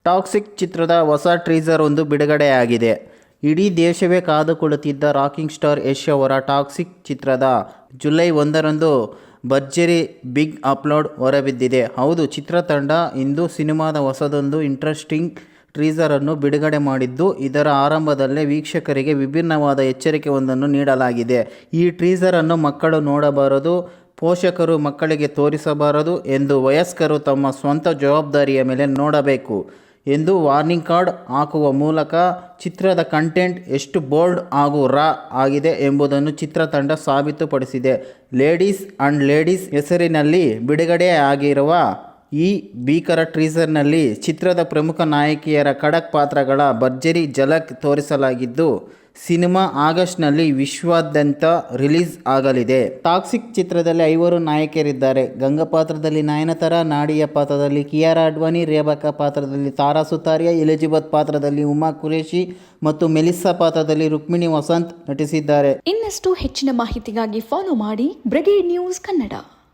Toxic ಚಿತ್ರದ ಹೊಸ ಟ್ರೀಸರ್ ಒಂದು ಬಿಡುಗಡೆಯಾಗಿದೆ. ಇಡೀ ದೇಶವೇ ಕಾದುಕೊಳ್ಳುತ್ತಿದ್ದ ರಾಕಿಂಗ್ ಸ್ಟಾರ್ ಯಶ್ ಅವರ ಟಾಕ್ಸಿಕ್ ಚಿತ್ರದ ಜುಲೈ 1ರಂದು ಭರ್ಜರಿ ಬಿಗ್ ಅಪ್ಲೋಡ್ ಹೊರಬಿದ್ದಿದೆ. ಹೌದು, ಚಿತ್ರತಂಡ ಇಂದು ಸಿನಿಮಾದ ಹೊಸದೊಂದು ಇಂಟ್ರೆಸ್ಟಿಂಗ್ ಟ್ರೀಸರ್ ಅನ್ನು ಬಿಡುಗಡೆ ಮಾಡಿದ್ದು, ಇದರ ಆರಂಭದಲ್ಲೇ ವೀಕ್ಷಕರಿಗೆ ವಿಭಿನ್ನವಾದ ಎಚ್ಚರಿಕೆಯೊಂದನ್ನು ನೀಡಲಾಗಿದೆ. ಈ ಟ್ರೀಸರ್ ಅನ್ನು ಮಕ್ಕಳು ನೋಡಬಾರದು, ಪೋಷಕರು ಮಕ್ಕಳಿಗೆ ತೋರಿಸಬಾರದು ಎಂದು ವಯಸ್ಕರು ತಮ್ಮ ಸ್ವಂತ ಜವಾಬ್ದಾರಿಯ ಮೇಲೆ ನೋಡಬೇಕು ಎಂದು ವಾರ್ನಿಂಗ್ ಕಾರ್ಡ್ ಹಾಕುವ ಮೂಲಕ ಚಿತ್ರದ ಕಂಟೆಂಟ್ ಎಷ್ಟು ಬೋಲ್ಡ್ ಹಾಗೂ ರಾ ಆಗಿದೆ ಎಂಬುದನ್ನು ಚಿತ್ರತಂಡ ಸಾಬೀತುಪಡಿಸಿದೆ. ಲೇಡೀಸ್ ಅಂಡ್ ಲೇಡೀಸ್ ಹೆಸರಿನಲ್ಲಿ ಬಿಡುಗಡೆಯಾಗಿರುವ ಈ ಭೀಕರ ಟ್ರೀಸರ್ನಲ್ಲಿ ಚಿತ್ರದ ಪ್ರಮುಖ ನಾಯಕಿಯರ ಖಡಕ್ ಪಾತ್ರಗಳ ಭರ್ಜರಿ ಝಲಕ್ ತೋರಿಸಲಾಗಿದ್ದು, ಸಿನಿಮಾ ಆಗಸ್ಟ್ನಲ್ಲಿ ವಿಶ್ವಾದ್ಯಂತ ರಿಲೀಸ್ ಆಗಲಿದೆ. ಟಾಕ್ಸಿಕ್ ಚಿತ್ರದಲ್ಲಿ 5 ನಾಯಕಿಯರಿದ್ದಾರೆ. ಗಂಗಾ ಪಾತ್ರದಲ್ಲಿ ನಯನತಾರಾ, ನಾಡಿಯಾ ಪಾತ್ರದಲ್ಲಿ ಕಿಯಾರಾ ಅಡ್ವಾಣಿ, ರೇಬಾಕ ಪಾತ್ರದಲ್ಲಿ ತಾರಾ ಸುತಾರಿಯಾ, ಎಲಿಜಬೆತ್ ಪಾತ್ರದಲ್ಲಿ ಉಮಾ ಕುರೇಶಿ ಮತ್ತು ಮೆಲಿಸಾ ಪಾತ್ರದಲ್ಲಿ ರುಕ್ಮಿಣಿ ವಸಂತ್ ನಟಿಸಿದ್ದಾರೆ. ಇನ್ನಷ್ಟು ಹೆಚ್ಚಿನ ಮಾಹಿತಿಗಾಗಿ ಫಾಲೋ ಮಾಡಿ ಬ್ರಿಗೇಡ್ ನ್ಯೂಸ್ ಕನ್ನಡ.